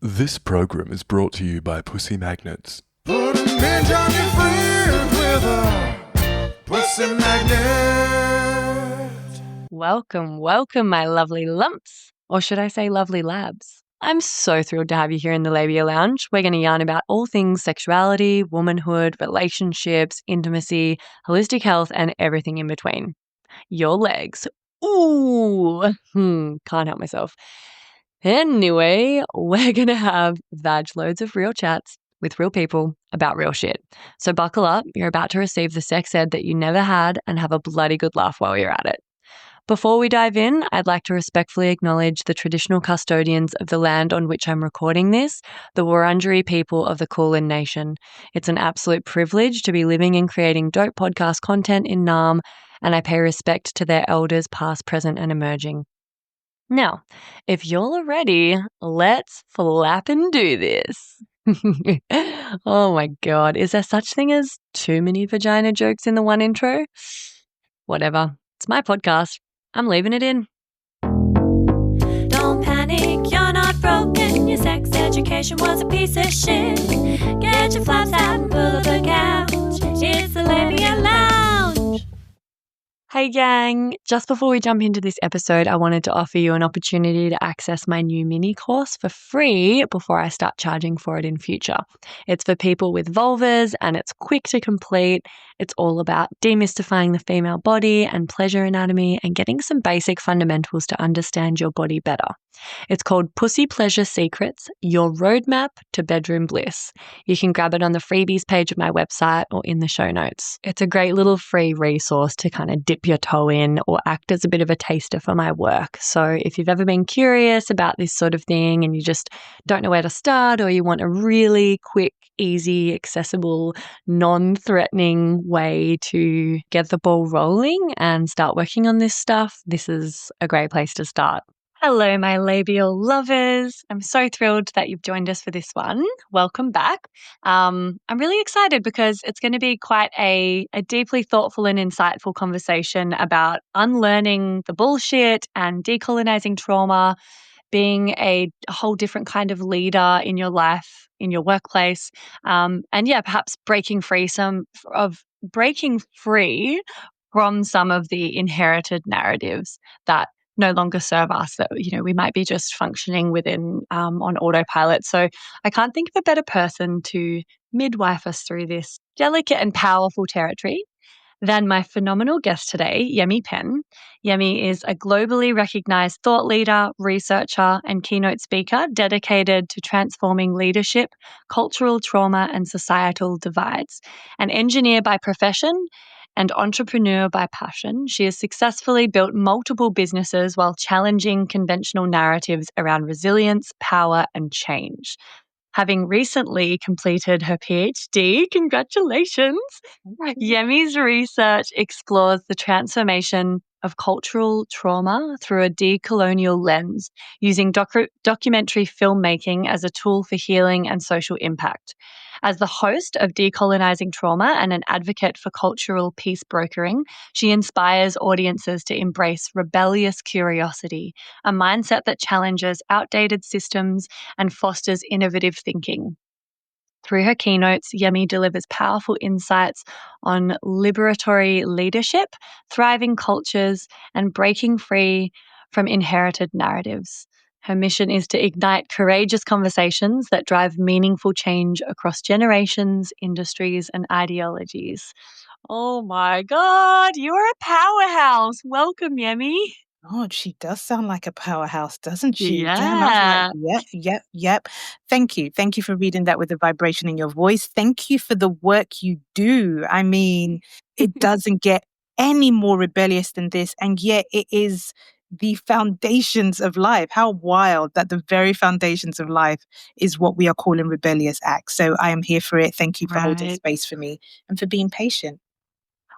This program is brought to you by Pussy Magnets. Put a midge on your friend with a pussy magnet. Welcome, my lovely lumps. Or should I say lovely labs? I'm so thrilled to have you here in the Labia Lounge. We're going to yarn about all things sexuality, womanhood, relationships, intimacy, holistic health, and everything in between. Your legs. Ooh, can't help myself. Anyway, we're going to have vag loads of real chats with real people about real shit. So buckle up, you're about to receive the sex ed that you never had and have a bloody good laugh while you're at it. Before we dive in, I'd like to respectfully acknowledge the traditional custodians of the land on which I'm recording this, the Wurundjeri people of the Kulin Nation. It's an absolute privilege to be living and creating dope podcast content in Naarm, and I pay respect to their elders past, present, and emerging. Now, if y'all are ready, let's flap and do this. Oh my God, is there such thing as too many vagina jokes in the one intro? Whatever, it's my podcast. I'm leaving it in. Don't panic, you're not broken. Your sex education was a piece of shit. Get your flaps out and pull up a couch. It's the Labia Lounge. Hey gang, just before we jump into this episode, I wanted to offer you an opportunity to access my new mini course for free before I start charging for it in future. It's for people with vulvas and it's quick to complete. It's all about demystifying the female body and pleasure anatomy and getting some basic fundamentals to understand your body better. It's called Pussy Pleasure Secrets, Your Roadmap to Bedroom Bliss. You can grab it on the freebies page of my website or in the show notes. It's a great little free resource to kind of dip your toe in or act as a bit of a taster for my work. So if you've ever been curious about this sort of thing and you just don't know where to start, or you want a really quick, easy, accessible, non-threatening way to get the ball rolling and start working on this stuff, this is a great place to start. Hello, my labial lovers. I'm so thrilled that you've joined us for this one. Welcome back. I'm really excited because it's going to be quite a deeply thoughtful and insightful conversation about unlearning the bullshit and decolonizing trauma, being a whole different kind of leader in your life, in your workplace, and perhaps breaking free from some of the inherited narratives that no longer serve us, that we might be just functioning within on autopilot. So I can't think of a better person to midwife us through this delicate and powerful territory than my phenomenal guest today, Yemi Penn. Yemi is a globally recognized thought leader, researcher, and keynote speaker dedicated to transforming leadership, cultural trauma, and societal divides. An engineer by profession and entrepreneur by passion, she has successfully built multiple businesses while challenging conventional narratives around resilience, power, and change. Having recently completed her PhD, congratulations, Yemi's research explores the transformation of cultural trauma through a decolonial lens, using documentary filmmaking as a tool for healing and social impact. As the host of Decolonizing Trauma and an advocate for cultural peace brokering, she inspires audiences to embrace rebellious curiosity, a mindset that challenges outdated systems and fosters innovative thinking. Through her keynotes, Yemi delivers powerful insights on liberatory leadership, thriving cultures, and breaking free from inherited narratives. Her mission is to ignite courageous conversations that drive meaningful change across generations, industries, and ideologies. Oh my God, you're a powerhouse. Welcome, Yemi. God, she does sound like a powerhouse, doesn't she? Damn, Yeah. I was like, yep. Thank you. Thank you for reading that with the vibration in your voice. Thank you for the work you do. I mean, it doesn't get any more rebellious than this, and yet it is the foundations of life. How wild that the very foundations of life is what we are calling rebellious acts. So I am here for it. Thank you for holding space for me and for being patient.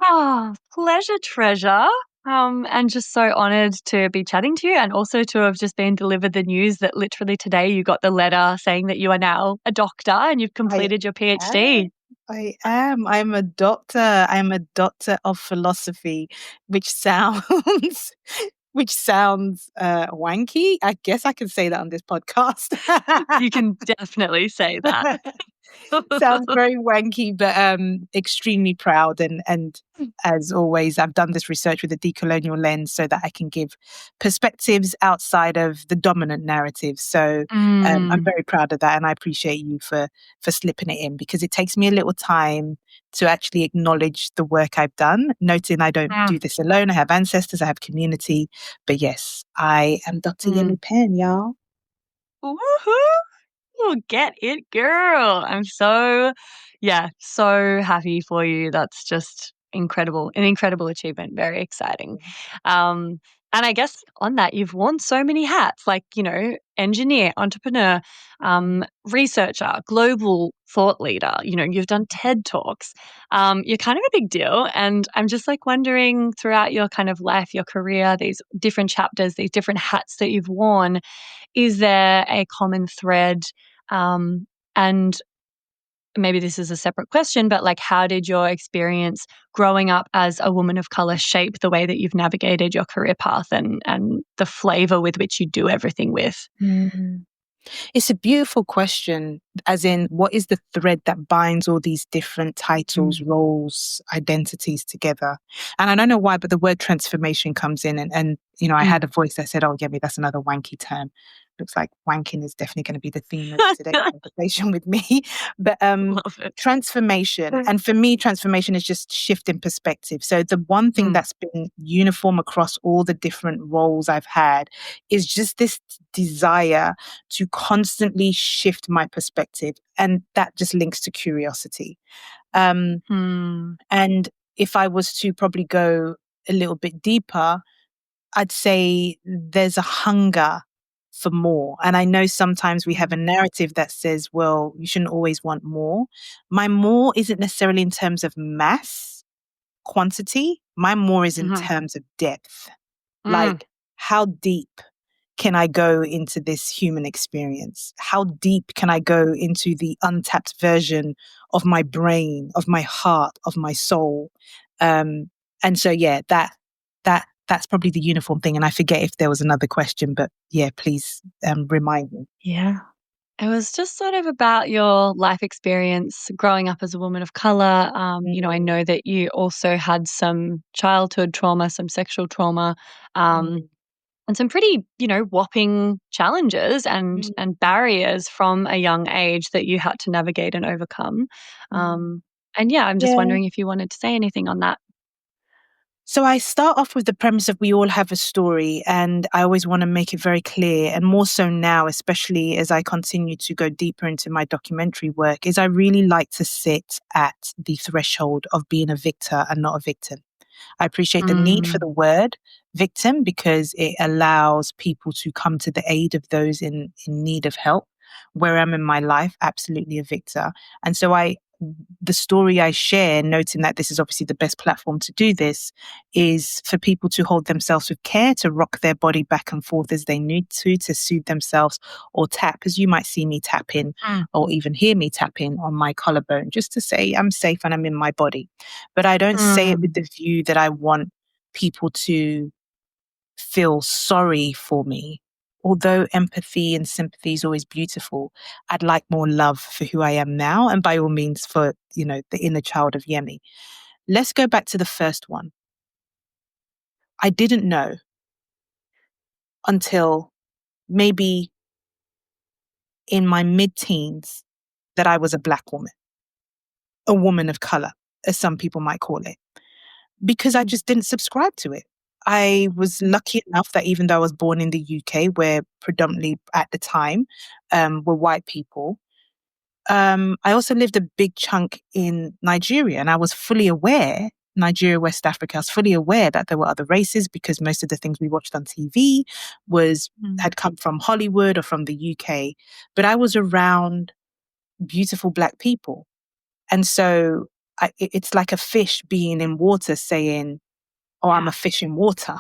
Oh, pleasure, treasure. And just so honored to be chatting to you, and also to have just been delivered the news that literally today you got the letter saying that you are now a doctor and you've completed your PhD. I am. I'm a doctor. I'm a doctor of philosophy, which sounds which sounds wanky. I guess I can say that on this podcast. You can definitely say that. Sounds very wanky, but extremely proud. And as always, I've done this research with a decolonial lens so that I can give perspectives outside of the dominant narrative. So I'm very proud of that, and I appreciate you for slipping it in, because it takes me a little time to actually acknowledge the work I've done, noting I don't do this alone. I have ancestors, I have community. But yes, I am Dr. Yemi Penn, y'all. Woohoo! Get it, girl. I'm so happy for you. That's just incredible. An incredible achievement. Very exciting. And I guess on that, you've worn so many hats, like, engineer, entrepreneur, researcher, global thought leader. You've done TED Talks. You're kind of a big deal. And I'm just like wondering, throughout your kind of life, your career, these different chapters, these different hats that you've worn, is there a common thread? And maybe this is a separate question, but like, how did your experience growing up as a woman of color shape the way that you've navigated your career path and the flavor with which you do everything with? It's a beautiful question, as in, what is the thread that binds all these different titles, roles, identities together? And I don't know why, but the word transformation comes in, and I had a voice that said, "Oh, Yemi, that's another wanky term." Looks like wanking is definitely going to be the theme of today's conversation with me. But transformation, and for me, transformation is just shift in perspective. So the one thing that's been uniform across all the different roles I've had is just this desire to constantly shift my perspective, and that just links to curiosity. And if I was to probably go a little bit deeper, I'd say there's a hunger for more. And I know sometimes we have a narrative that says, well, you shouldn't always want more. My more isn't necessarily in terms of mass quantity. My more is in terms of depth. Like, how deep can I go into this human experience? How deep can I go into the untapped version of my brain, of my heart, of my soul? And so, yeah, that's probably the uniform thing. And I forget if there was another question, but yeah, please remind me. Yeah. It was just sort of about your life experience growing up as a woman of color. I know that you also had some childhood trauma, some sexual trauma, and some pretty, whopping challenges and barriers from a young age that you had to navigate and overcome. I'm just wondering if you wanted to say anything on that. So I start off with the premise of we all have a story, and I always want to make it very clear, and more so now, especially as I continue to go deeper into my documentary work, is I really like to sit at the threshold of being a victor and not a victim. I appreciate the need for the word victim, because it allows people to come to the aid of those in need of help. Where I'm in my life, absolutely a victor. And so the story I share, noting that this is obviously the best platform to do this, is for people to hold themselves with care, to rock their body back and forth as they need to soothe themselves, or tap, as you might see me tapping, or even hear me tapping on my collarbone, just to say I'm safe and I'm in my body. But I don't say it with the view that I want people to feel sorry for me. Although empathy and sympathy is always beautiful, I'd like more love for who I am now, and by all means for, the inner child of Yemi. Let's go back to the first one. I didn't know until maybe in my mid-teens that I was a Black woman, a woman of color, as some people might call it, because I just didn't subscribe to it. I was lucky enough that even though I was born in the UK, where predominantly at the time were white people, I also lived a big chunk in Nigeria, and I was fully aware, Nigeria, West Africa, I was fully aware that there were other races, because most of the things we watched on TV had come from Hollywood or from the UK. But I was around beautiful Black people. And so it's like a fish being in water saying, "Oh, I'm a fish in water."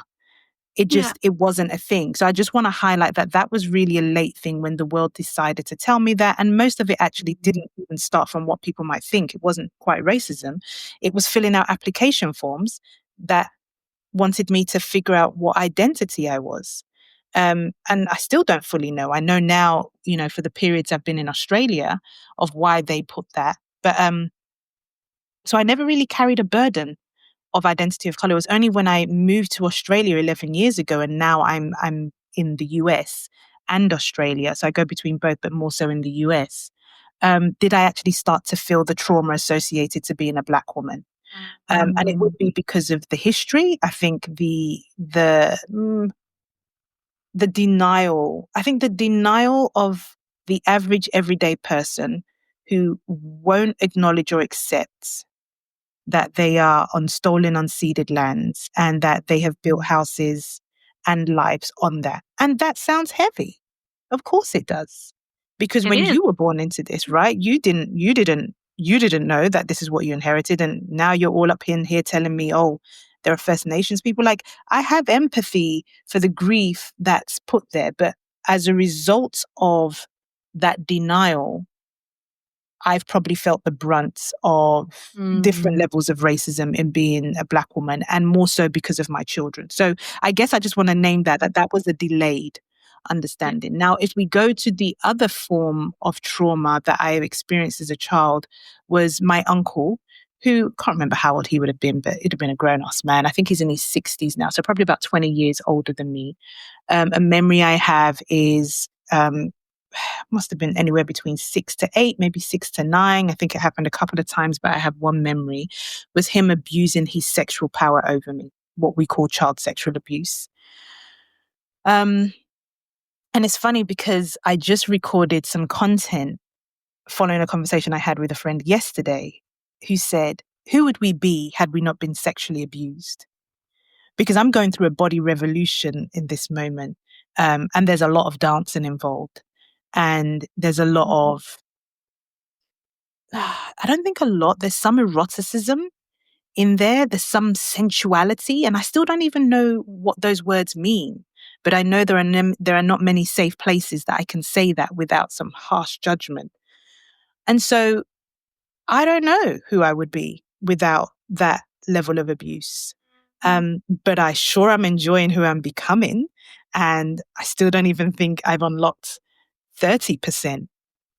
It wasn't a thing. So I just want to highlight that was really a late thing when the world decided to tell me that. And most of it actually didn't even start from what people might think. It wasn't quite racism. It was filling out application forms that wanted me to figure out what identity I was. And I still don't fully know. I know now, for the periods I've been in Australia, of why they put that. But so I never really carried a burden of identity of color. It was only when I moved to Australia 11 years ago, and now I'm in the US and Australia. So I go between both, but more so in the US. Did I actually start to feel the trauma associated to being a Black woman? And it would be because of the history. I think the denial. I think the denial of the average everyday person who won't acknowledge or accept that they are on stolen, unceded lands and that they have built houses and lives on that. And that sounds heavy. Of course it does. Because It when is. you were born into this, right, you didn't know that this is what you inherited. And now you're all up in here telling me, oh, there are First Nations people. Like, I have empathy for the grief that's put there. But as a result of that denial, I've probably felt the brunt of different levels of racism in being a Black woman, and more so because of my children. So I guess I just want to name that was a delayed understanding. Now, if we go to the other form of trauma that I experienced as a child, was my uncle, who, can't remember how old he would have been, but he'd have been a grown-ass man. I think he's in his 60s now, so probably about 20 years older than me. A memory I have is must have been anywhere between 6 to 8, maybe 6 to 9. I think it happened a couple of times, but I have one memory, was him abusing his sexual power over me, what we call child sexual abuse. And it's funny because I just recorded some content following a conversation I had with a friend yesterday who said, who would we be had we not been sexually abused? Because I'm going through a body revolution in this moment. And there's a lot of dancing involved. And there's a lot of, I don't think a lot, there's some eroticism in there. There's some sensuality. And I still don't even know what those words mean. But I know there are not many safe places that I can say that without some harsh judgment. And so I don't know who I would be without that level of abuse. But I sure am enjoying who I'm becoming. And I still don't even think I've unlocked 30%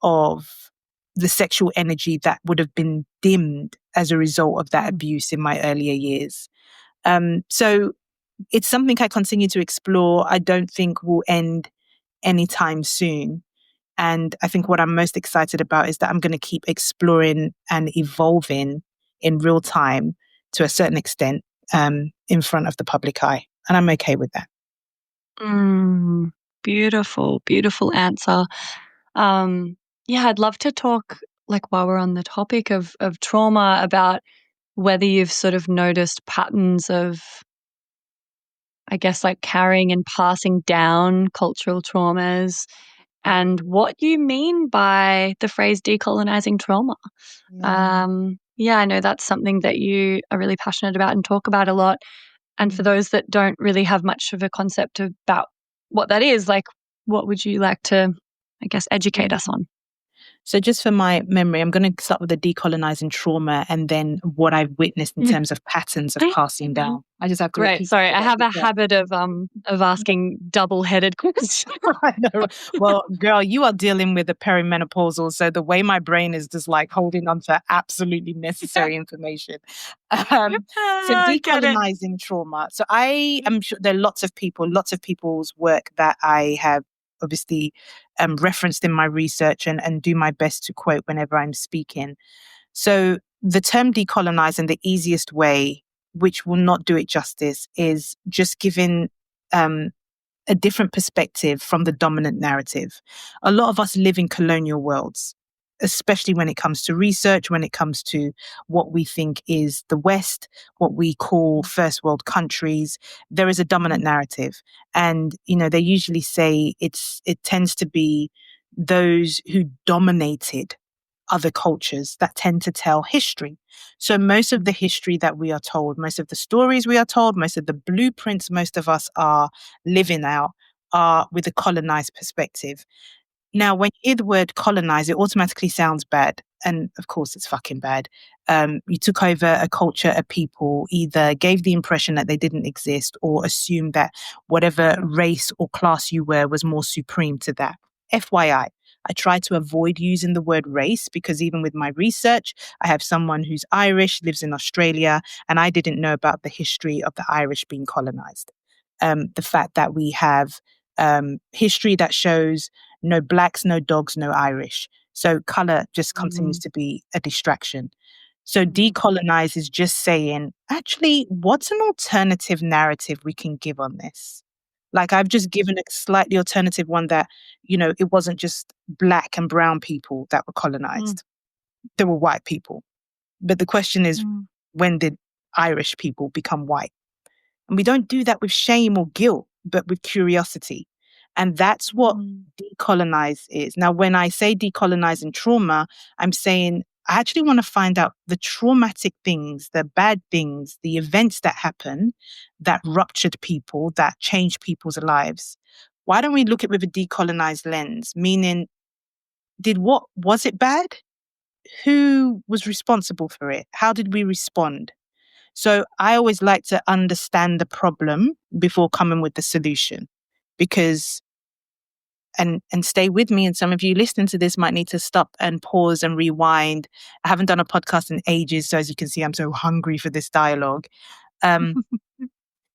of the sexual energy that would have been dimmed as a result of that abuse in my earlier years. So it's something I continue to explore. I don't think will end anytime soon. And I think what I'm most excited about is that I'm going to keep exploring and evolving in real time to a certain extent in front of the public eye. And I'm okay with that. Beautiful, beautiful answer. Yeah, I'd love to talk, like, while we're on the topic of trauma, about whether you've sort of noticed patterns of, I guess, like carrying and passing down cultural traumas, and what you mean by the phrase decolonizing trauma. Yeah, I know that's something that you are really passionate about and talk about a lot. And for those that don't really have much of a concept about what that is, like, what would you like to, I guess, educate us on? So just for my memory, I'm going to start with the decolonizing trauma and then what I've witnessed in terms of patterns of passing down. I just have to Great. repeat. Sorry, I have a habit of asking double-headed questions. I know. Well, girl, you are dealing with the perimenopausal, so the way my brain is just like holding on to absolutely necessary information. So decolonizing trauma. So I am sure there are lots of people's work that I have obviously referenced in my research and do my best to quote whenever I'm speaking. So the term decolonizing, the easiest way, which will not do it justice, is just giving a different perspective from the dominant narrative. A lot of us live in colonial worlds, especially when it comes to research, when it comes to what we think is the West, what we call first world countries. There is a dominant narrative. And, they usually say it tends to be those who dominated other cultures that tend to tell history. So most of the history that we are told, most of the stories we are told, most of the blueprints most of us are living out are with a colonized perspective. Now, when you hear the word colonize, it automatically sounds bad. and of course it's fucking bad. You took over a culture of people, either gave the impression that they didn't exist or assumed that whatever race or class you were was more supreme to that. FYI, I try to avoid using the word race because even with my research, I have someone who's Irish, lives in Australia, and I didn't know about the history of the Irish being colonized. The fact that we have history that shows no blacks, no dogs, no Irish. So color just continues to be a distraction. So decolonize is just saying, actually, what's an alternative narrative we can give on this? Like I've just given a slightly alternative one that, it wasn't just black and brown people that were colonized. There were white people. But the question is, when did Irish people become white? And we don't do that with shame or guilt, but with curiosity. And that's what decolonize is. Now, when I say decolonize and trauma, I'm saying I actually want to find out the traumatic things, the bad things, the events that happen that ruptured people, that changed people's lives. Why don't we look at it with a decolonized lens? Meaning, was it bad? Who was responsible for it? How did we respond? So I always like to understand the problem before coming with the solution, because and stay with me, and some of you listening to this might need to stop and pause and rewind. I haven't done a podcast in ages, so as you can see, I'm so hungry for this dialogue.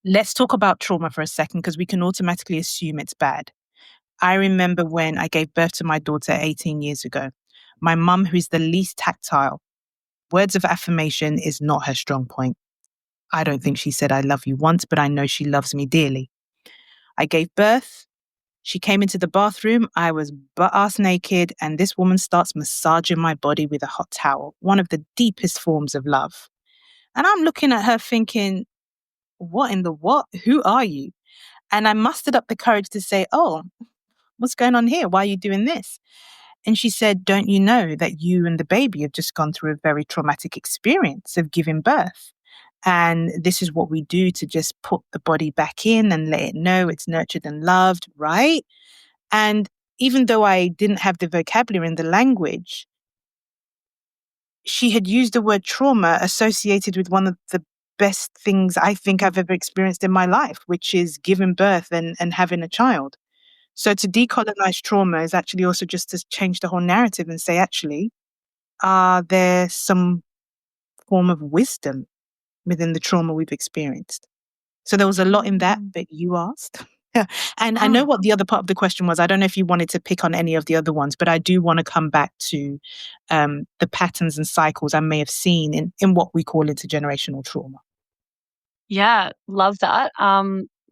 Let's talk about trauma for a second, because we can automatically assume it's bad. I remember when I gave birth to my daughter 18 years ago. My mum, who's the least tactile, words of affirmation is not her strong point. I don't think she said I love you once, but I know she loves me dearly. I gave birth. She came into the bathroom. I was butt-ass naked, and this woman starts massaging my body with a hot towel, one of the deepest forms of love. And I'm looking at her thinking, what in the what? Who are you? And I mustered up the courage to say, oh, what's going on here? Why are you doing this? And she said, don't you know that you and the baby have just gone through a very traumatic experience of giving birth? And this is what we do to just put the body back in and let it know it's nurtured and loved, right? And even though I didn't have the vocabulary and the language, she had used the word trauma associated with one of the best things I think I've ever experienced in my life, which is giving birth and having a child. So to decolonize trauma is actually also just to change the whole narrative and say, actually, are there some form of wisdom within the trauma we've experienced? So there was a lot in that you asked. And I know what the other part of the question was. I don't know if you wanted to pick on any of the other ones, but I do want to come back to the patterns and cycles I may have seen in what we call intergenerational trauma. Yeah, love that.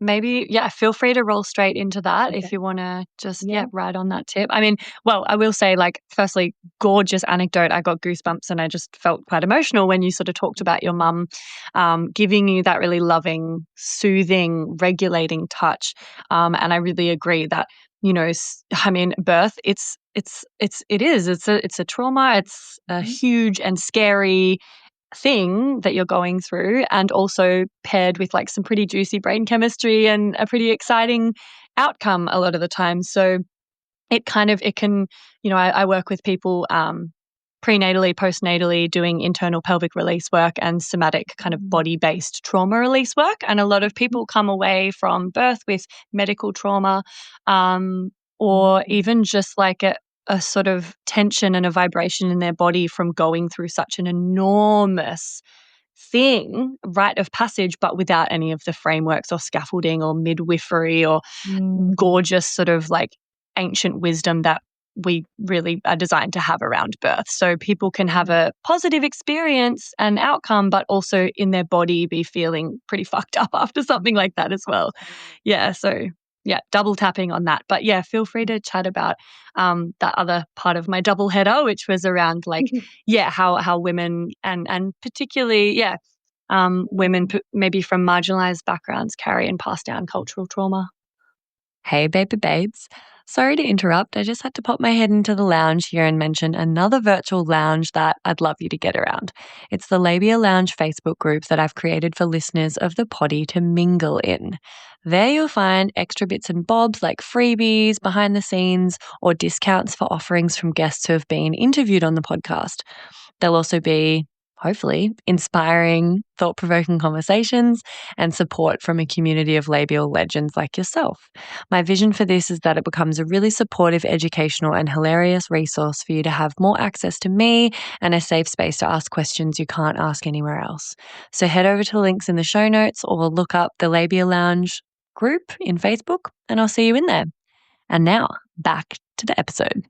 Maybe, feel free to roll straight into that if you want to just, ride on that tip. I mean, well, I will say, firstly, gorgeous anecdote. I got goosebumps and I just felt quite emotional when you sort of talked about your mum giving you that really loving, soothing, regulating touch. And I really agree that, birth, it's a trauma. It's a huge and scary thing that you're going through, and also paired with some pretty juicy brain chemistry and a pretty exciting outcome a lot of the time. So it can, I work with people prenatally, postnatally, doing internal pelvic release work and somatic kind of body-based trauma release work. And a lot of people come away from birth with medical trauma, or even just a sort of tension and a vibration in their body from going through such an enormous thing, rite of passage, but without any of the frameworks or scaffolding or midwifery or gorgeous sort of ancient wisdom that we really are designed to have around birth. So people can have a positive experience and outcome, but also in their body be feeling pretty fucked up after something like that as well. Yeah, so double tapping on that. But feel free to chat about that other part of my double header, which was around how women and particularly women maybe from marginalized backgrounds carry and pass down cultural trauma. Hey, baby babes. Sorry to interrupt. I just had to pop my head into the lounge here and mention another virtual lounge that I'd love you to get around. It's the Labia Lounge Facebook group that I've created for listeners of the poddy to mingle in. There you'll find extra bits and bobs like freebies, behind the scenes, or discounts for offerings from guests who have been interviewed on the podcast. There'll also be, hopefully, inspiring, thought-provoking conversations and support from a community of labial legends like yourself. My vision for this is that it becomes a really supportive, educational, and hilarious resource for you to have more access to me and a safe space to ask questions you can't ask anywhere else. So head over to the links in the show notes or look up the Labia Lounge group in Facebook, and I'll see you in there. And now, back to the episode.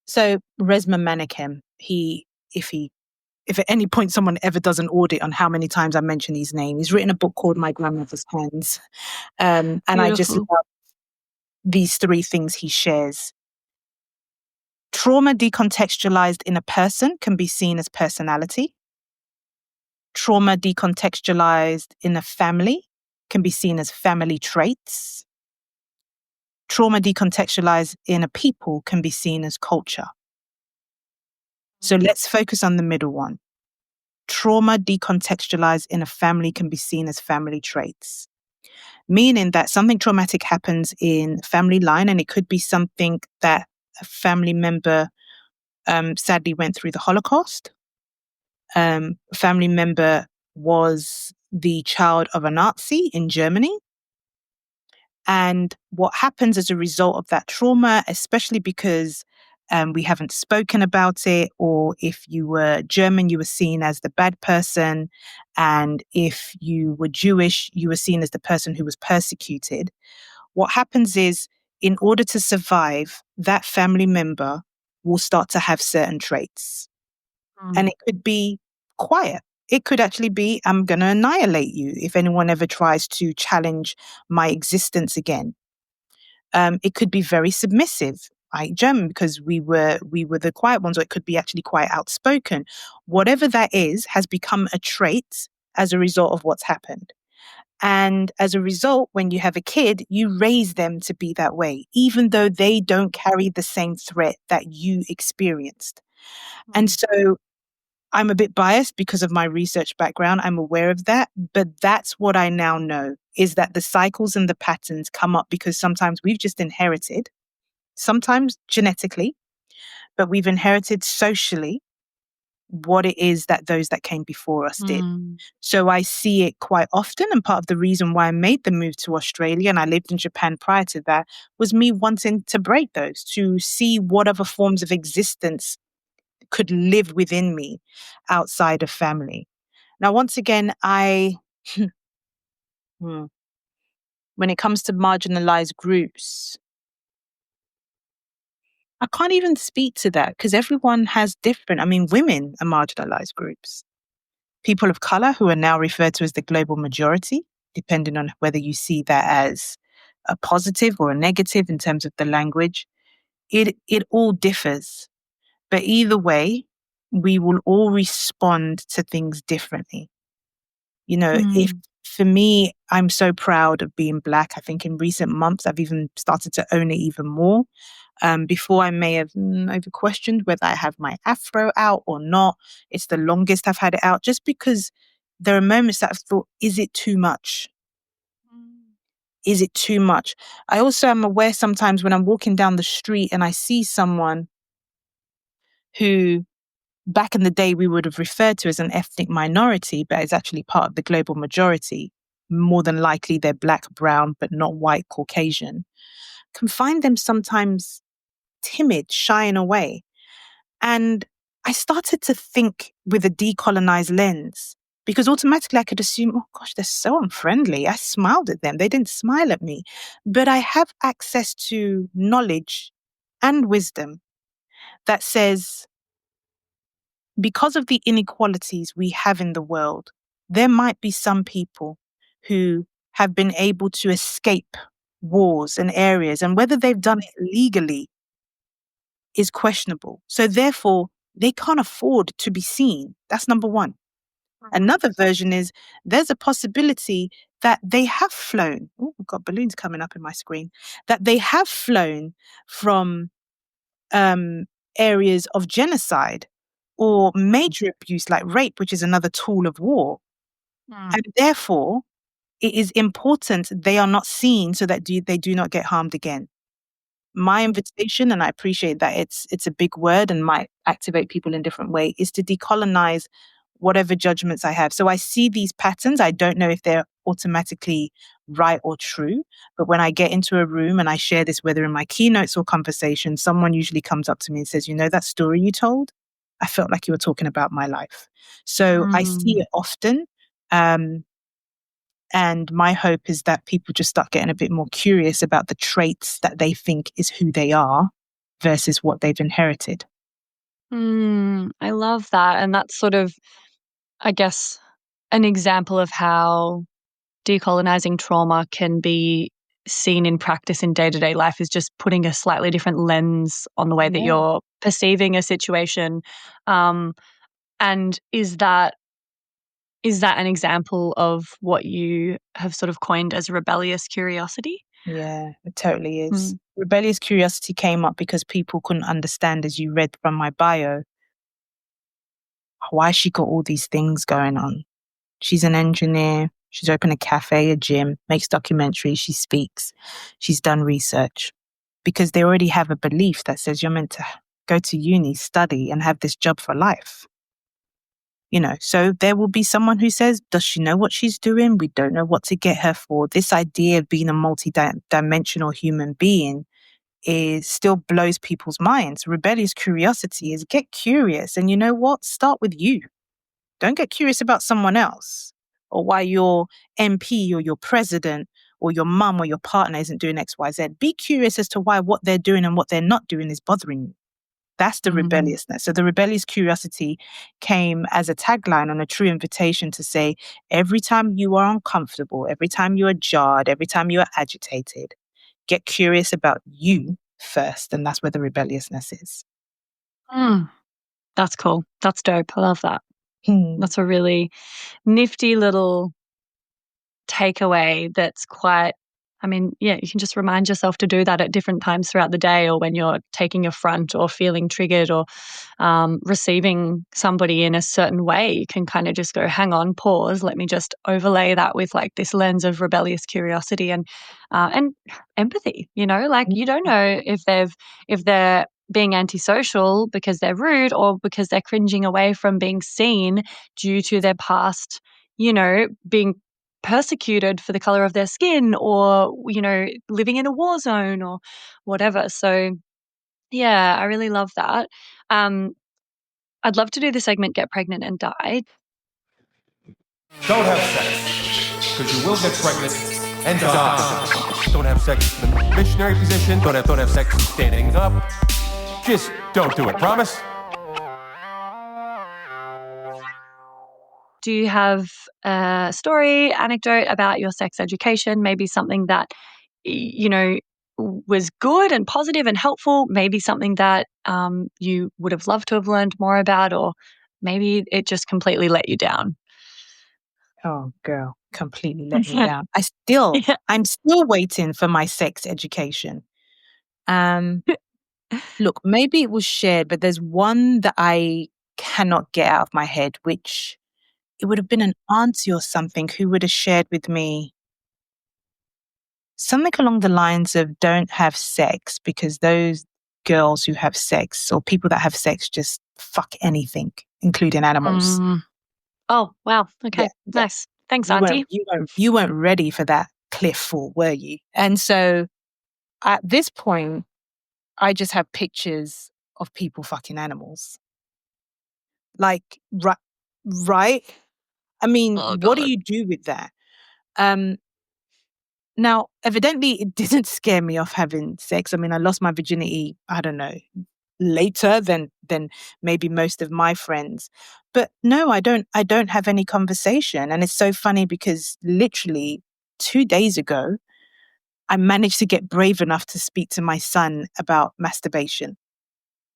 So Resma Manikem, if at any point someone ever does an audit on how many times I mention his name, he's written a book called My Grandmother's Hands. And I just love these three things he shares. Trauma decontextualized in a person can be seen as personality. Trauma decontextualized in a family can be seen as family traits. Trauma decontextualized in a people can be seen as culture. So let's focus on the middle one. Trauma decontextualized in a family can be seen as family traits, meaning that something traumatic happens in family line, and it could be something that a family member sadly went through the Holocaust. A family member was the child of a Nazi in Germany. And what happens as a result of that trauma, especially because we haven't spoken about it, or if you were German, you were seen as the bad person. And if you were Jewish, you were seen as the person who was persecuted. What happens is, in order to survive, that family member will start to have certain traits. And it could be quiet. It could actually be, I'm going to annihilate you if anyone ever tries to challenge my existence again. It could be very submissive, like German, because we were the quiet ones, or it could be actually quite outspoken. Whatever that is has become a trait as a result of what's happened. And as a result, when you have a kid, you raise them to be that way, even though they don't carry the same threat that you experienced. And so I'm a bit biased because of my research background. I'm aware of that, but that's what I now know, is that the cycles and the patterns come up because sometimes we've just inherited, sometimes genetically, but we've inherited socially what it is that those that came before us did. So I see it quite often, and part of the reason why I made the move to Australia, and I lived in Japan prior to that, was me wanting to break those, to see what other forms of existence could live within me outside of family. Now, once again, when it comes to marginalized groups, I can't even speak to that because everyone has different, women are marginalized groups. People of color, who are now referred to as the global majority, depending on whether you see that as a positive or a negative in terms of the language, it all differs. But either way, we will all respond to things differently. If for me, I'm so proud of being Black. I think in recent months, I've even started to own it even more. Before I may have over questioned whether I have my afro out or not. It's the longest I've had it out, just because there are moments that I've thought, is it too much? Is it too much? I also am aware sometimes when I'm walking down the street and I see someone who back in the day we would have referred to as an ethnic minority, but is actually part of the global majority. More than likely they're Black, brown, but not white, Caucasian. Can find them sometimes timid, shying away. And I started to think with a decolonized lens, because automatically I could assume, oh gosh, they're so unfriendly. I smiled at them. They didn't smile at me. But I have access to knowledge and wisdom that says, because of the inequalities we have in the world, there might be some people who have been able to escape wars and areas, and whether they've done it legally is questionable. So therefore, they can't afford to be seen. That's number one. Another version is there's a possibility that they have flown. Oh, I've got balloons coming up in my screen. That they have flown from areas of genocide or major abuse like rape, which is another tool of war. And therefore, it is important they are not seen so that they do not get harmed again. My invitation, and I appreciate that it's a big word and might activate people in different way, is to decolonize whatever judgments I have. So I see these patterns. I don't know if they're automatically right or true, but when I get into a room and I share this, whether in my keynotes or conversations, someone usually comes up to me and says, that story you told, I felt like you were talking about my life. So I see it often. And my hope is that people just start getting a bit more curious about the traits that they think is who they are versus what they've inherited. I love that. And that's sort of, I guess, an example of how decolonizing trauma can be seen in practice in day-to-day life, is just putting a slightly different lens on the way that you're perceiving a situation. And is that an example of what you have sort of coined as rebellious curiosity? Yeah, it totally is. Rebellious curiosity came up because people couldn't understand, as you read from my bio, why she got all these things going on. She's an engineer. She's opened a cafe, a gym, makes documentaries. She speaks. She's done research. Because they already have a belief that says you're meant to go to uni, study, and have this job for life. So there will be someone who says, does she know what she's doing? We don't know what to get her for. This idea of being a multi-dimensional human being still blows people's minds. Rebellious curiosity is get curious. And you know what? Start with you. Don't get curious about someone else or why your MP or your president or your mum or your partner isn't doing X, Y, Z. Be curious as to why what they're doing and what they're not doing is bothering you. That's the rebelliousness. So the rebellious curiosity came as a tagline on a true invitation to say, every time you are uncomfortable, every time you are jarred, every time you are agitated, get curious about you first. And that's where the rebelliousness is. That's cool. That's dope. I love that. That's a really nifty little takeaway that's quite, you can just remind yourself to do that at different times throughout the day, or when you're taking a front or feeling triggered or receiving somebody in a certain way. You can kind of just go, hang on, pause, let me just overlay that with like this lens of rebellious curiosity and empathy. You don't know if they're being antisocial because they're rude or because they're cringing away from being seen due to their past, being persecuted for the color of their skin or, living in a war zone or whatever. So, yeah, I really love that. I'd love to do the segment Get Pregnant and Die. Don't have sex, because you will get pregnant and die. Don't have sex in the missionary position. Don't have sex standing up. Just don't do it. Promise? Do you have a story, anecdote about your sex education? Maybe something that, was good and positive and helpful, maybe something that you would have loved to have learned more about, or maybe it just completely let you down. Oh, girl, completely let me down. I'm still waiting for my sex education. Look, maybe it was shared, but there's one that I cannot get out of my head, which it would have been an auntie or something who would have shared with me something along the lines of don't have sex because those girls who have sex or people that have sex just fuck anything, including animals. Oh, wow. Okay. Yeah, nice. Thanks, auntie. You weren't ready for that cliff fall, were you? And so at this point, I just have pictures of people fucking animals. Like, right? I mean, what do you do with that? Now, evidently, it didn't scare me off having sex. I mean, I lost my virginity, I don't know, later than maybe most of my friends. But no, I don't have any conversation. And it's so funny because literally 2 days ago, I managed to get brave enough to speak to my son about masturbation.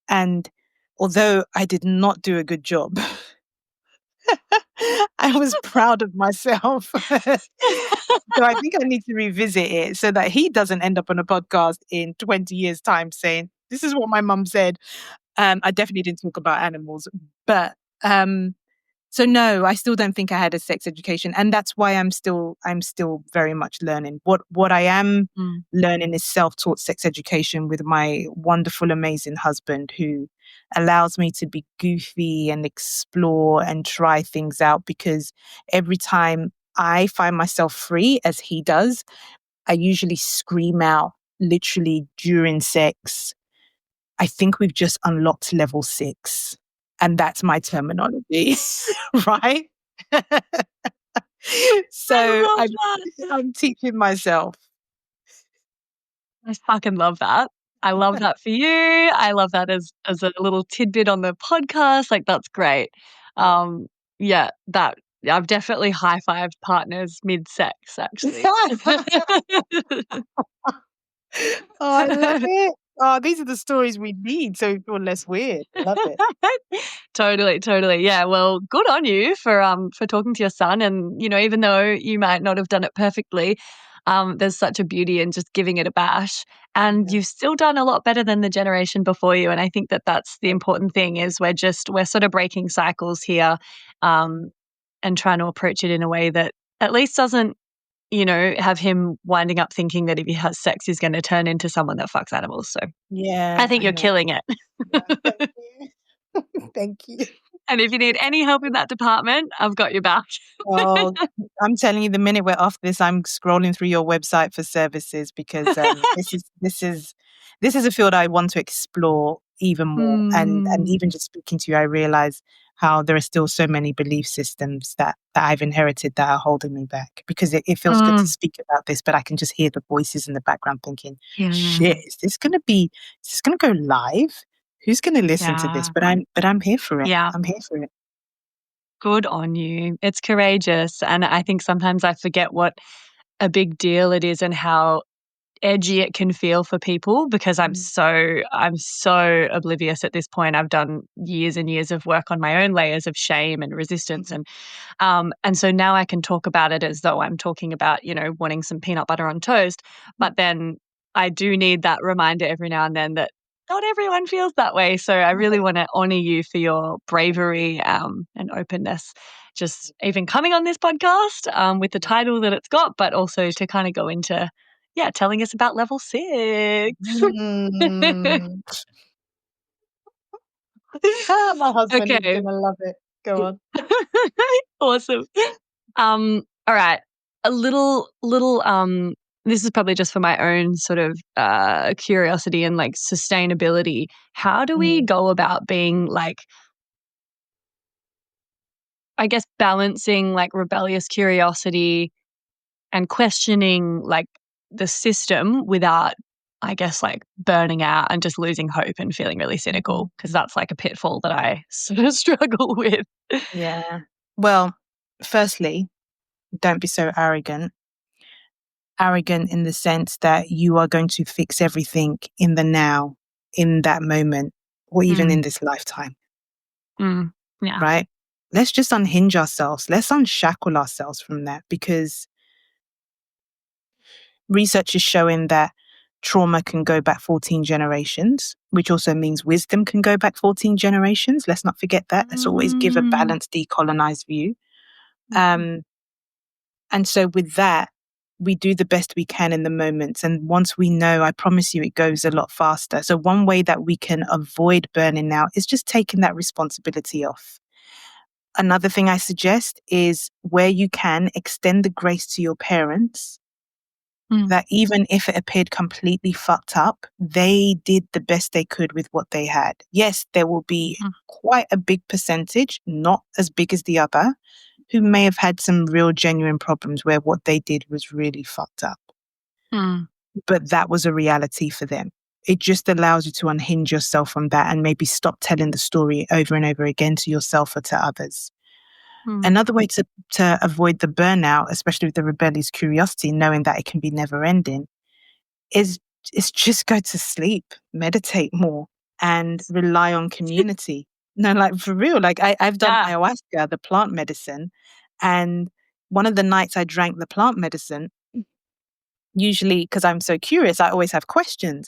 And although I did not do a good job, I was proud of myself. So I think I need to revisit it so that he doesn't end up on a podcast in 20 years' time saying, this is what my mum said. I definitely didn't talk about animals, but so no, I still don't think I had a sex education, and that's why I'm still very much learning. What I am learning is self-taught sex education with my wonderful, amazing husband, who allows me to be goofy and explore and try things out, because every time I find myself free, as he does, I usually scream out literally during sex, I think we've just unlocked level 6. And that's my terminology, right? So love that. I'm teaching myself. I fucking love that. I love that for you. I love that as a little tidbit on the podcast. Like, that's great. Yeah, that I've definitely high-fived partners mid-sex, actually. Oh, I love it. Oh, these are the stories we need so we feel less weird. I love it. Totally. Yeah, well, good on you for talking to your son, and, you know, even though you might not have done it perfectly, there's such a beauty in just giving it a bash, and you've still done a lot better than the generation before you, and I think that that's the important thing, is we're sort of breaking cycles here, and trying to approach it in a way that at least doesn't, you know, have him winding up thinking that if he has sex, he's going to turn into someone that fucks animals. So Yeah, I think I you're know. killing it. Yeah, thank you. Thank you. And if you need any help in that department, I've got your back. Oh, I'm telling you, the minute we're off this, I'm scrolling through your website for services, because this is a field I want to explore even more. And even just speaking to you, I realize how there are still so many belief systems that I've inherited that are holding me back, because it feels good to speak about this, but I can just hear the voices in the background thinking, shit, is this going to go live? Who's going to listen to this? But I'm here for it. Yeah. I'm here for it. Good on you. It's courageous. And I think sometimes I forget what a big deal it is and how edgy it can feel for people, because I'm so oblivious at this point. I've done years and years of work on my own layers of shame and resistance, and so now I can talk about it as though I'm talking about, you know, wanting some peanut butter on toast, but then I do need that reminder every now and then that not everyone feels that way. So I really want to honor you for your bravery and openness, just even coming on this podcast with the title that it's got, but also to kind of go into telling us about level 6. My husband is Okay. gonna love it. Go on. Awesome. All right. A little this is probably just for my own sort of curiosity and like sustainability. How do we go about being like, I guess, balancing like rebellious curiosity and questioning like the system without, I guess, like burning out and just losing hope and feeling really cynical, because that's like a pitfall that I sort of struggle with. Yeah. Well, firstly, don't be so arrogant. Arrogant in the sense that you are going to fix everything in the now, in that moment, or even in this lifetime. Yeah. Right? Let's just unhinge ourselves. Let's unshackle ourselves from that, because research is showing that trauma can go back 14 generations, which also means wisdom can go back 14 generations. Let's not forget that. Let's always give a balanced, decolonized view. And so with that, we do the best we can in the moments. And once we know, I promise you, it goes a lot faster. So one way that we can avoid burning out is just taking that responsibility off. Another thing I suggest is, where you can, extend the grace to your parents, that even if it appeared completely fucked up, they did the best they could with what they had. Yes, there will be quite a big percentage, not as big as the other, who may have had some real genuine problems where what they did was really fucked up. But that was a reality for them. It just allows you to unhinge yourself from that and maybe stop telling the story over and over again to yourself or to others. Another way to avoid the burnout, especially with the rebellious curiosity, knowing that it can be never ending, is just go to sleep, meditate more, and rely on community. No, like for real. Like I've done Yeah. ayahuasca, the plant medicine, and one of the nights I drank the plant medicine, usually because I'm so curious, I always have questions.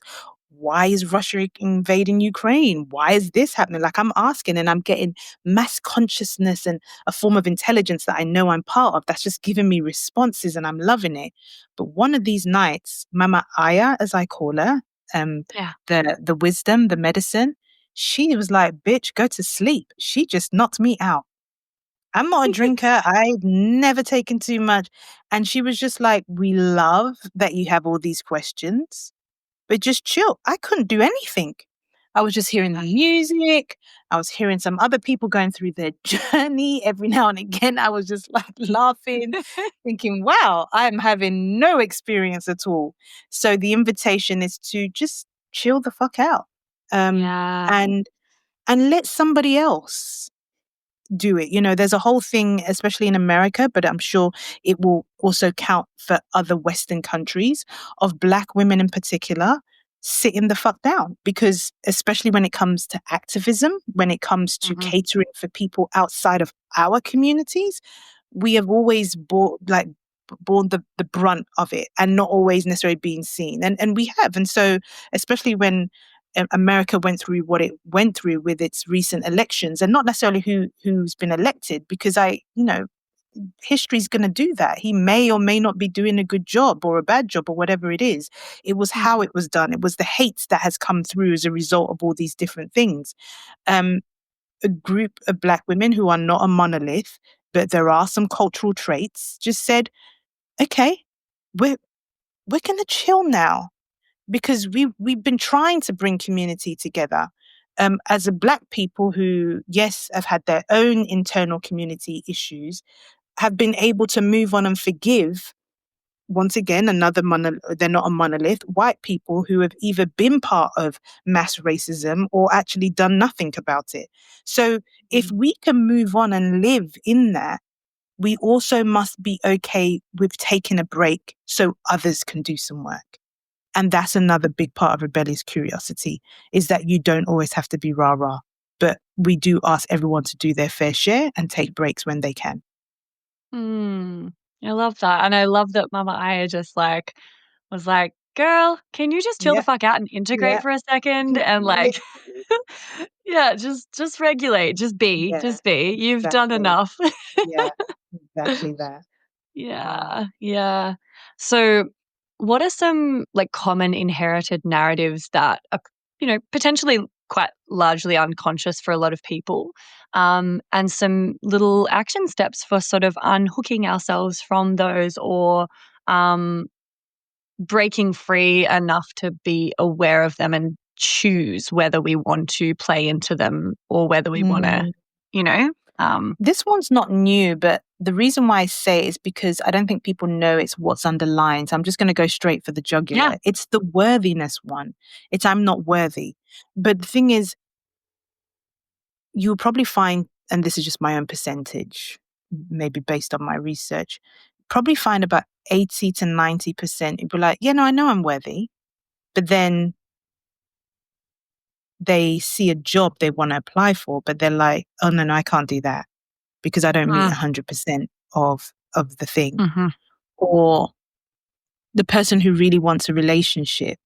Why is Russia invading Ukraine? Why is this happening? Like I'm asking and I'm getting mass consciousness and a form of intelligence that I know I'm part of that's just giving me responses and I'm loving it. But one of these nights, Mama Aya, as I call her, Yeah. the wisdom, the medicine, she was like, bitch, go to sleep. She just knocked me out. I'm not a drinker. I've never taken too much. And she was just like, we love that you have all these questions, but just chill. I couldn't do anything. I was just hearing the music. I was hearing some other people going through their journey. Every now and again, I was just like laughing, thinking, wow, I'm having no experience at all. So the invitation is to just chill the fuck out. Yeah. And let somebody else do it. You know, there's a whole thing, especially in America, but I'm sure it will also count for other Western countries, of Black women in particular sitting the fuck down. Because especially when it comes to activism, when it comes to Mhm. catering for people outside of our communities, we have always borne the brunt of it and not always necessarily being seen. And we have. And so especially when America went through what it went through with its recent elections, and not necessarily who's been elected, because history's going to do that. He may or may not be doing a good job or a bad job or whatever it is. It was how it was done. It was the hate that has come through as a result of all these different things. A group of Black women who are not a monolith, but there are some cultural traits, just said, okay, we're going to chill now, because we've been trying to bring community together. As a Black people who, yes, have had their own internal community issues, have been able to move on and forgive, once again, they're not a monolith, white people who have either been part of mass racism or actually done nothing about it. So if we can move on and live in that, we also must be okay with taking a break so others can do some work. And that's another big part of rebellious curiosity, is that you don't always have to be rah-rah, but we do ask everyone to do their fair share and take breaks when they can. I love that. And I love that Mama Aya just was like, girl, can you just chill the Yeah, fuck out and integrate yeah. for a second? And yeah, just regulate, Yeah, just be. You've done exactly. enough. Yeah, exactly that. Yeah. Yeah, yeah. So, what are some common inherited narratives that are, potentially quite largely unconscious for a lot of people, and some little action steps for sort of unhooking ourselves from those, or um, breaking free enough to be aware of them and choose whether we want to play into them or whether we want to, Mm. you know, This one's not new, but the reason why I say it is because I don't think people know it's what's underlying. So I'm just going to go straight for the yeah, jugular. It's the worthiness one. It's I'm not worthy. But the thing is, you'll probably find, and this is just my own percentage, maybe based on my research, probably find about 80 to 90% who'd be like, yeah, no, I know I'm worthy. But then they see a job they want to apply for, but they're like, oh, no, I can't do that because I don't meet 100% of the thing. mm-hmm. Or the person who really wants a relationship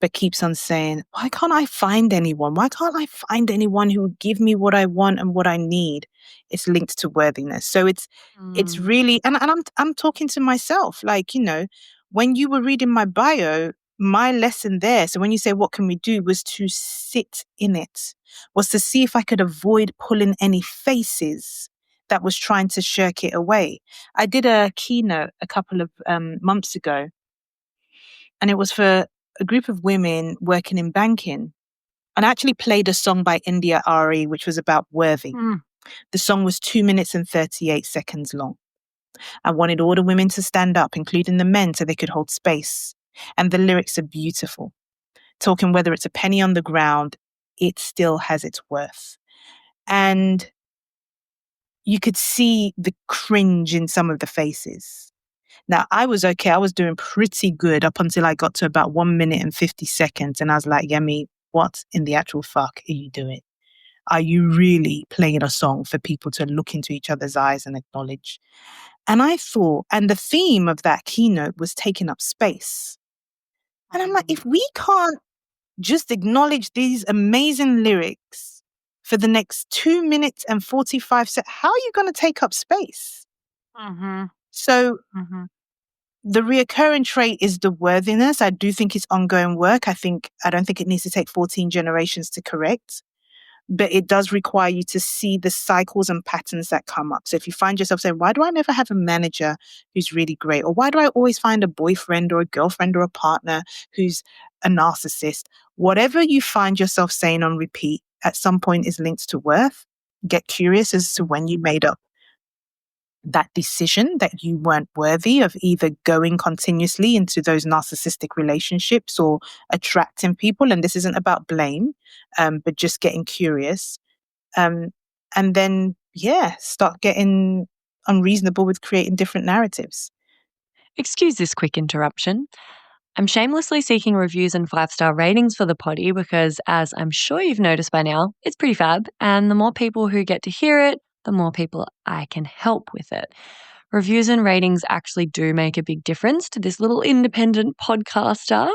but keeps on saying, why can't I find anyone? Why can't I find anyone who would give me what I want and what I need? It's linked to worthiness. So it's really, and I'm talking to myself, when you were reading my bio, my lesson there, so when you say what can we do, was to sit in it, was to see if I could avoid pulling any faces that was trying to shirk it away. I did a keynote a couple of months ago, and it was for a group of women working in banking. And I actually played a song by India Ari, which was about worthy. The song was 2 minutes and 38 seconds long. I wanted all the women to stand up, including the men, so they could hold space. And the lyrics are beautiful. Talking whether it's a penny on the ground, it still has its worth. And you could see the cringe in some of the faces. Now, I was okay. I was doing pretty good up until I got to about 1 minute and 50 seconds. And I was like, Yemi, what in the actual fuck are you doing? Are you really playing a song for people to look into each other's eyes and acknowledge? And I thought, and the theme of that keynote was taking up space. And I'm like, if we can't just acknowledge these amazing lyrics for the next 2 minutes and 45 seconds, how are you going to take up space? Mm-hmm. So Mm-hmm. the reoccurring trait is the worthiness. I do think it's ongoing work. I don't think it needs to take 14 generations to correct, but it does require you to see the cycles and patterns that come up. So if you find yourself saying, why do I never have a manager who's really great? Or why do I always find a boyfriend or a girlfriend or a partner who's a narcissist? Whatever you find yourself saying on repeat at some point is linked to worth. Get curious as to when you made up that decision that you weren't worthy of either going continuously into those narcissistic relationships or attracting people. And this isn't about blame, but just getting curious. And then, start getting unreasonable with creating different narratives. Excuse this quick interruption. I'm shamelessly seeking reviews and 5-star ratings for the potty because, as I'm sure you've noticed by now, it's pretty fab. And the more people who get to hear it, the more people I can help with it. Reviews and ratings actually do make a big difference to this little independent podcaster.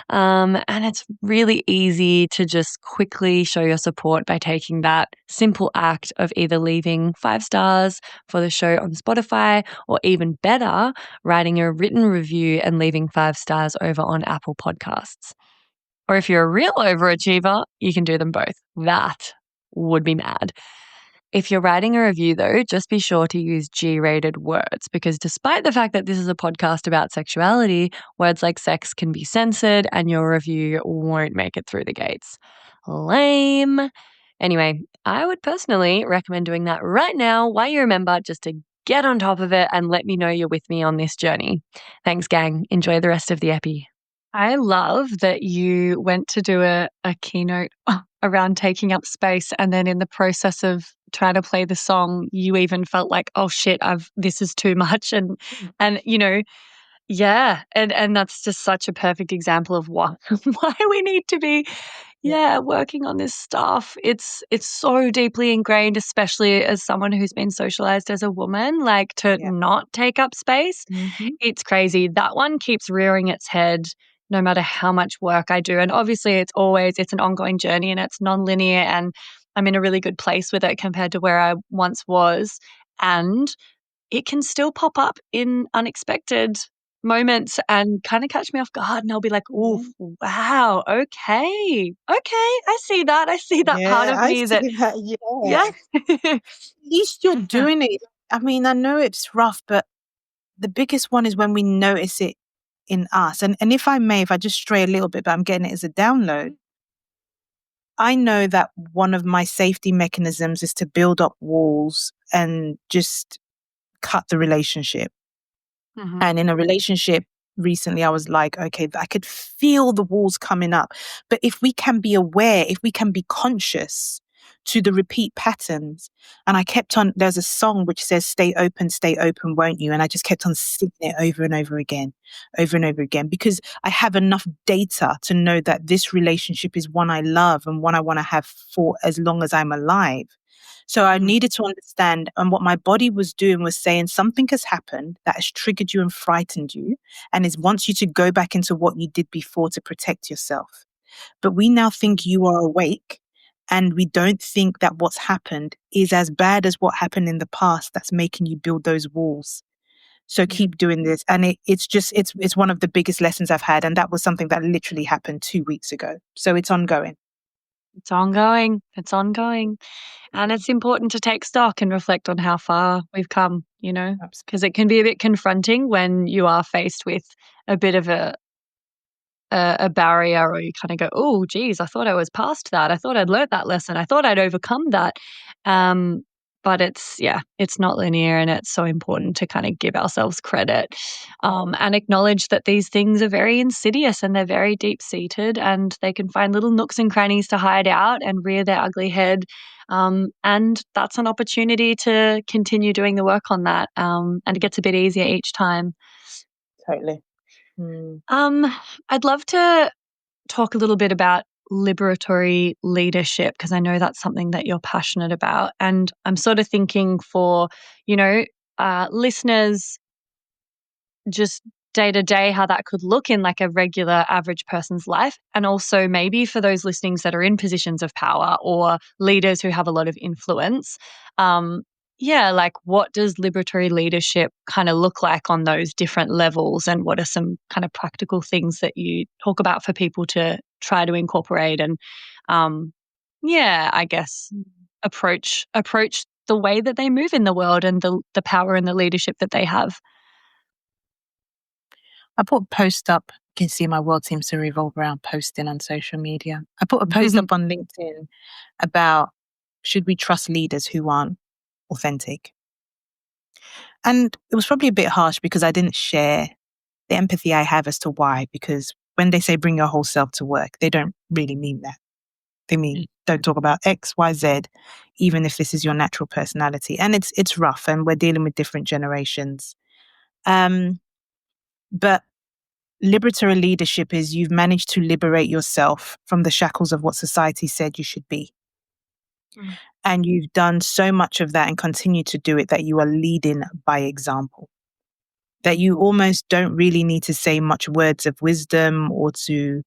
And it's really easy to just quickly show your support by taking that simple act of either leaving 5 stars for the show on Spotify or, even better, writing a written review and leaving 5 stars over on Apple Podcasts. Or if you're a real overachiever, you can do them both. That would be mad. If you're writing a review, though, just be sure to use G-rated words because despite the fact that this is a podcast about sexuality, words like sex can be censored and your review won't make it through the gates. Lame. Anyway, I would personally recommend doing that right now while you remember, just to get on top of it and let me know you're with me on this journey. Thanks, gang. Enjoy the rest of the epi. I love that you went to do a keynote around taking up space, and then in the process of trying to play the song, you even felt like, oh shit, this is too much, and and that's just such a perfect example of why we need to be working on this stuff. It's so deeply ingrained, especially as someone who's been socialized as a woman, like to not take up space. Mm-hmm. It's crazy. That one keeps rearing its head no matter how much work I do. And obviously it's an ongoing journey and it's non-linear, and I'm in a really good place with it compared to where I once was. And it can still pop up in unexpected moments and kind of catch me off guard. And I'll be like, oh, wow, okay, I see that. I see that part of me that, At least you're doing it. I mean, I know it's rough, but the biggest one is when we notice it in us. And if I just stray a little bit, but I'm getting it as a download. I know that one of my safety mechanisms is to build up walls and just cut the relationship. Mm-hmm. And in a relationship recently, I was like, okay, I could feel the walls coming up. But if we can be aware, if we can be conscious to the repeat patterns. And I kept on, there's a song which says, stay open, won't you? And I just kept on singing it over and over again, because I have enough data to know that this relationship is one I love and one I want to have for as long as I'm alive. So I needed to understand, and what my body was doing was saying something has happened that has triggered you and frightened you and wants you to go back into what you did before to protect yourself. But we now think you are awake, and we don't think that what's happened is as bad as what happened in the past that's making you build those walls. So keep doing this. And it's one of the biggest lessons I've had. And that was something that literally happened 2 weeks ago. So it's ongoing. It's ongoing. And it's important to take stock and reflect on how far we've come, because it can be a bit confronting when you are faced with a bit of a barrier, or you kind of go, oh, geez, I thought I was past that. I thought I'd learned that lesson. I thought I'd overcome that. But it's not linear, and it's so important to kind of give ourselves credit and acknowledge that these things are very insidious and they're very deep-seated, and they can find little nooks and crannies to hide out and rear their ugly head. And that's an opportunity to continue doing the work on that. And it gets a bit easier each time. Totally. I'd love to talk a little bit about liberatory leadership, because I know that's something that you're passionate about. And I'm sort of thinking for, listeners just day to day, how that could look in like a regular average person's life. And also maybe for those listenings that are in positions of power or leaders who have a lot of influence. Like what does liberatory leadership kind of look like on those different levels? And what are some kind of practical things that you talk about for people to try to incorporate and, I guess approach the way that they move in the world and the power and the leadership that they have? I put a post up. You can see my world seems to revolve around posting on social media. I put a post up on LinkedIn about, should we trust leaders who aren't authentic? And it was probably a bit harsh because I didn't share the empathy I have as to why. Because when they say bring your whole self to work, they don't really mean that. They mean don't talk about X, Y, Z, even if this is your natural personality. And it's rough, and we're dealing with different generations. But liberatory leadership is you've managed to liberate yourself from the shackles of what society said you should be. And you've done so much of that and continue to do it that you are leading by example. That you almost don't really need to say much words of wisdom or to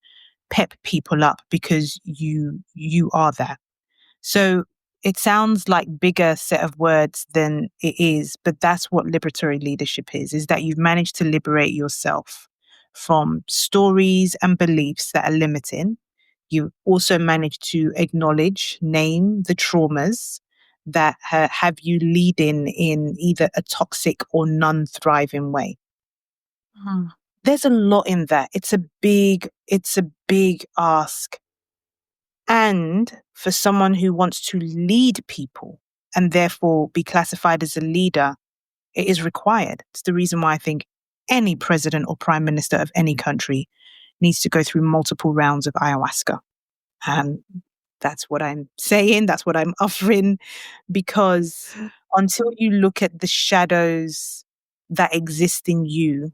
pep people up because you are that. So it sounds like bigger set of words than it is, but that's what liberatory leadership is that you've managed to liberate yourself from stories and beliefs that are limiting. You also manage to acknowledge, name the traumas that have you leading in either a toxic or non-thriving way. There's a lot in that. It's a big ask. And for someone who wants to lead people and therefore be classified as a leader, it is required. It's the reason why I think any president or prime minister of any country needs to go through multiple rounds of ayahuasca. And that's what I'm saying. That's what I'm offering, because until you look at the shadows that exist in you,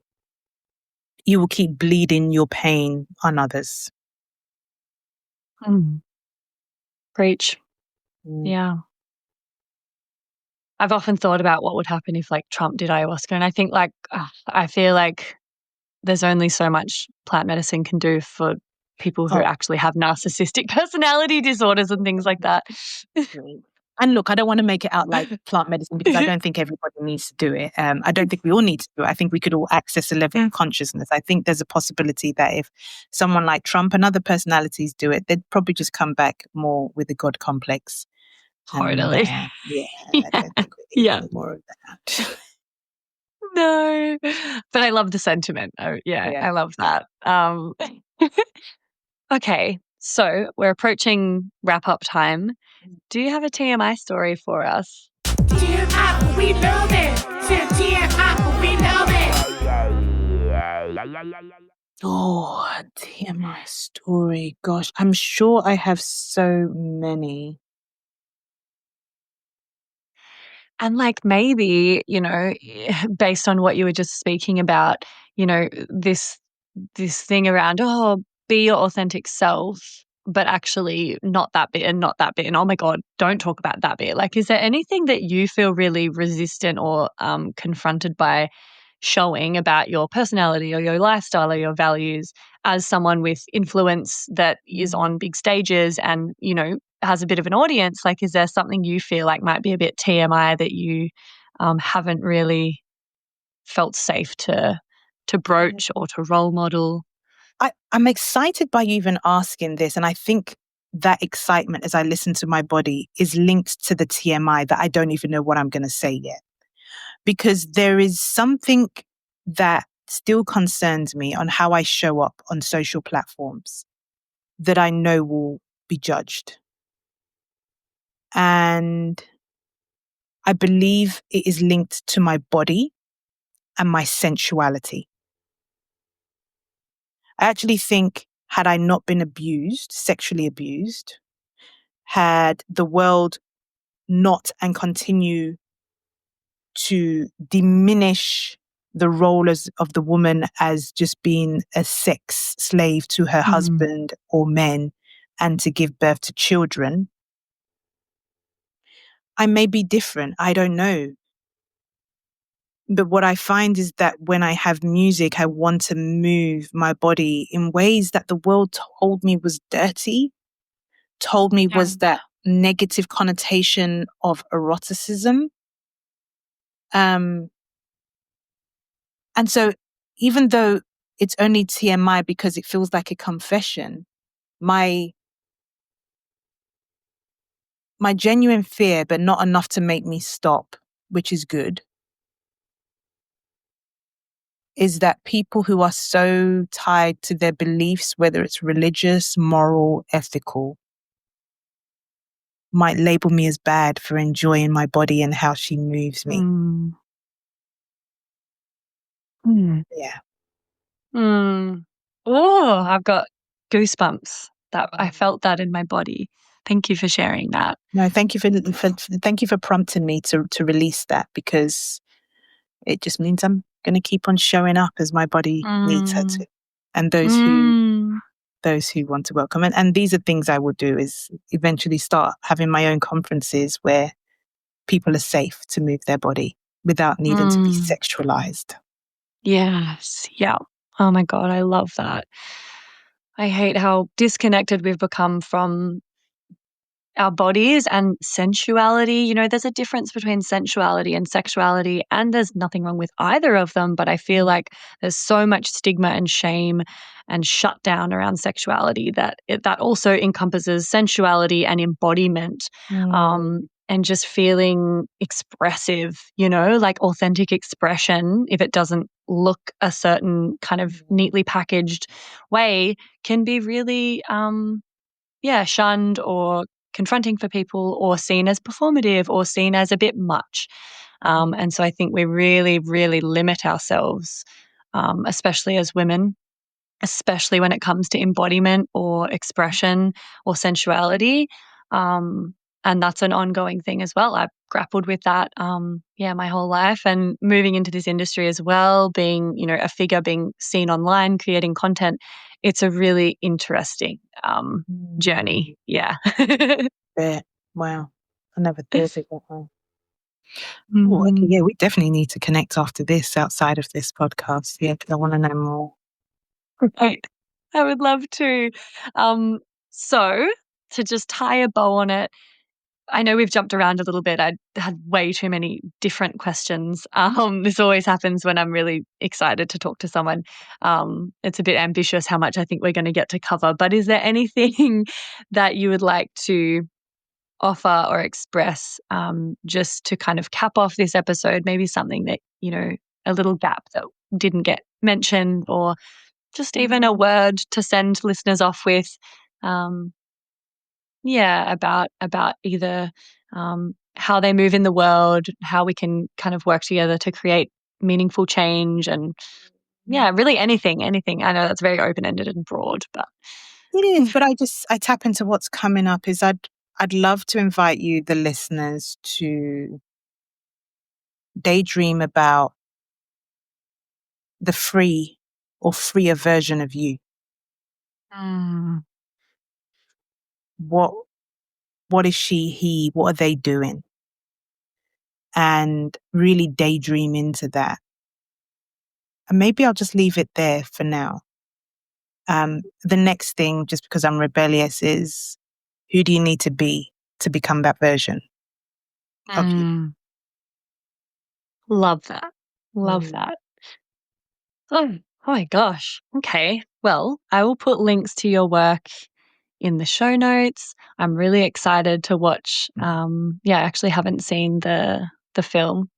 you will keep bleeding your pain on others. Preach. Yeah. I've often thought about what would happen if like Trump did ayahuasca. And I think I feel like there's only so much plant medicine can do for people who actually have narcissistic personality disorders and things like that. And look, I don't want to make it out like plant medicine because I don't think everybody needs to do it. I don't think we all need to do it. I think we could all access a level of consciousness. I think there's a possibility that if someone like Trump and other personalities do it, they'd probably just come back more with a God complex. Totally. I don't think we need any more of that. No, but I love the sentiment. I love that. Okay, so we're approaching wrap-up time. Do you have a TMI story for us? TMI, we love it. TMI, we love it. Oh, TMI story. Gosh, I'm sure I have so many. And like maybe, based on what you were just speaking about, this thing around, be your authentic self, but actually not that bit and not that bit. And oh my God, don't talk about that bit. Like, is there anything that you feel really resistant or confronted by showing about your personality or your lifestyle or your values as someone with influence that is on big stages and, has a bit of an audience? Like, is there something you feel like might be a bit TMI that you haven't really felt safe to broach or to role model? I'm excited by you even asking this. And I think that excitement as I listen to my body is linked to the TMI that I don't even know what I'm going to say yet. Because there is something that still concerns me on how I show up on social platforms that I know will be judged. And I believe it is linked to my body and my sensuality. I actually think had I not been sexually abused, had the world not and continue to diminish the role of the woman as just being a sex slave to her husband or men, and to give birth to children, I may be different. I don't know. But what I find is that when I have music, I want to move my body in ways that the world told me was dirty, told me was that negative connotation of eroticism. And so even though it's only TMI because it feels like a confession, my genuine fear, but not enough to make me stop, which is good, is that people who are so tied to their beliefs, whether it's religious, moral, ethical, might label me as bad for enjoying my body and how she moves me. Yeah. Oh, I've got goosebumps. That I felt that in my body. Thank you for sharing that. No, thank you for prompting me to release that, because it just means I'm going to keep on showing up as my body needs her to, and those who want to welcome. And these are things I will do, is eventually start having my own conferences where people are safe to move their body without needing to be sexualized. Yes. Yeah. Oh my God, I love that. I hate how disconnected we've become from our bodies and sensuality. You know, there's a difference between sensuality and sexuality, and there's nothing wrong with either of them. But I feel like there's so much stigma and shame and shutdown around sexuality that that also encompasses sensuality and embodiment, and just feeling expressive, you know, like authentic expression, if it doesn't look a certain kind of neatly packaged way, can be really, shunned or confronting for people, or seen as performative, or seen as a bit much. And so I think we really, really limit ourselves, especially as women, especially when it comes to embodiment or expression or sensuality. And that's an ongoing thing as well. I've grappled with that, my whole life, and moving into this industry as well, being, you know, a figure, being seen online, creating content. It's a really interesting journey. Yeah. Wow. I never thought of it that way. Oh, okay. Yeah, we definitely need to connect after this, outside of this podcast. Yeah, because I want to know more. Right. I would love to. So to just tie a bow on it, I know we've jumped around a little bit. I had way too many different questions. This always happens when I'm really excited to talk to someone. It's a bit ambitious how much I think we're going to get to cover. But is there anything that you would like to offer or express, just to kind of cap off this episode? Maybe something that, you know, a little gap that didn't get mentioned, or just even a word to send listeners off with. About either how they move in the world, how we can kind of work together to create meaningful change, and really anything. I know that's very open-ended and broad, but it is. But I tap into what's coming up. Is I'd love to invite you, the listeners, to daydream about the free or freer version of you. What is she, he, what are they doing? And really daydream into that. And maybe I'll just leave it there for now. The next thing, just because I'm rebellious, is who do you need to be to become that version of you? Love that. Love that. Oh my gosh. Okay. Well, I will put links to your work in the show notes. I'm really excited to watch. I actually haven't seen the film.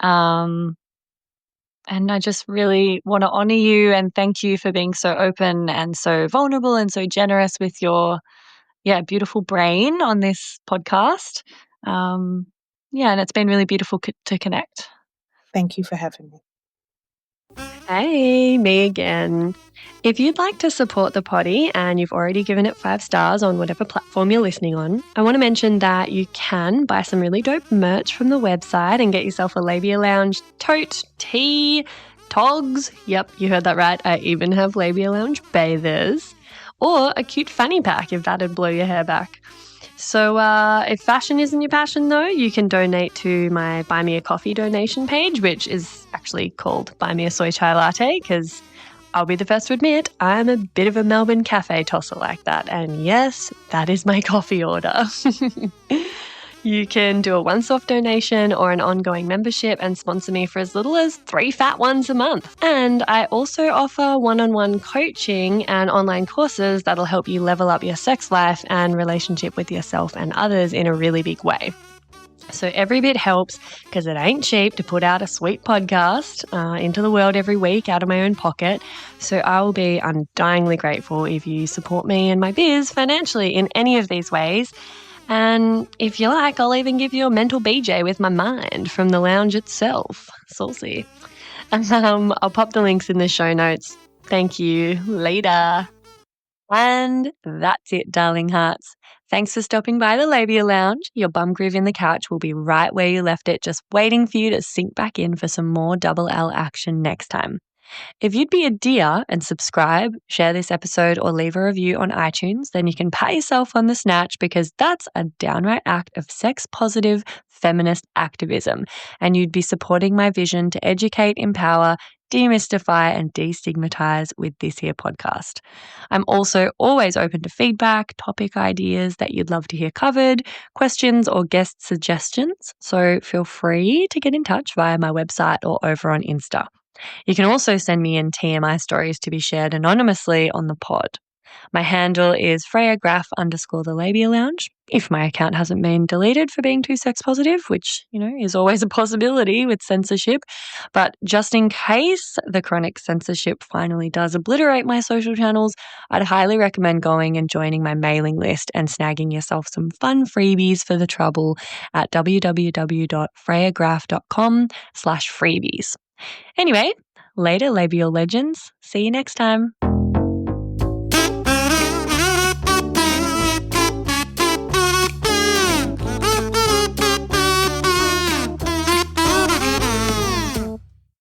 And I just really want to honor you and thank you for being so open and so vulnerable and so generous with your beautiful brain on this podcast. And it's been really beautiful to connect. Thank you for having me. Hey, me again. If you'd like to support the potty and you've already given it 5 stars on whatever platform you're listening on, I want to mention that you can buy some really dope merch from the website and get yourself a Labia Lounge tote, tee, togs. Yep, you heard that right. I even have Labia Lounge bathers. or a cute fanny pack if that'd blow your hair back. So if fashion isn't your passion though, you can donate to my Buy Me a Coffee donation page, which is actually called Buy Me a Soy Chai Latte, because I'll be the first to admit I'm a bit of a Melbourne cafe tosser like that. And yes, that is my coffee order. You can do a once-off donation or an ongoing membership and sponsor me for as little as 3 fat ones a month. And I also offer one-on-one coaching and online courses that'll help you level up your sex life and relationship with yourself and others in a really big way. So every bit helps, because it ain't cheap to put out a sweet podcast into the world every week out of my own pocket. So I will be undyingly grateful if you support me and my biz financially in any of these ways. And if you like, I'll even give you a mental BJ with my mind from the lounge itself. Saucy. I'll pop the links in the show notes. Thank you. Later. And that's it, darling hearts. Thanks for stopping by the Labia Lounge. Your bum groove in the couch will be right where you left it, just waiting for you to sink back in for some more double L action next time. If you'd be a dear and subscribe, share this episode, or leave a review on iTunes, then you can pat yourself on the snatch, because that's a downright act of sex-positive feminist activism, and you'd be supporting my vision to educate, empower, demystify, and destigmatize with this here podcast. I'm also always open to feedback, topic ideas that you'd love to hear covered, questions or guest suggestions, so feel free to get in touch via my website or over on Insta. You can also send me in TMI stories to be shared anonymously on the pod. My handle is FreyaGraff_the Labia Lounge. If my account hasn't been deleted for being too sex positive, which, is always a possibility with censorship. But just in case the chronic censorship finally does obliterate my social channels, I'd highly recommend going and joining my mailing list and snagging yourself some fun freebies for the trouble at www.freyagraff.com/freebies. Anyway, later, labial legends. See you next time.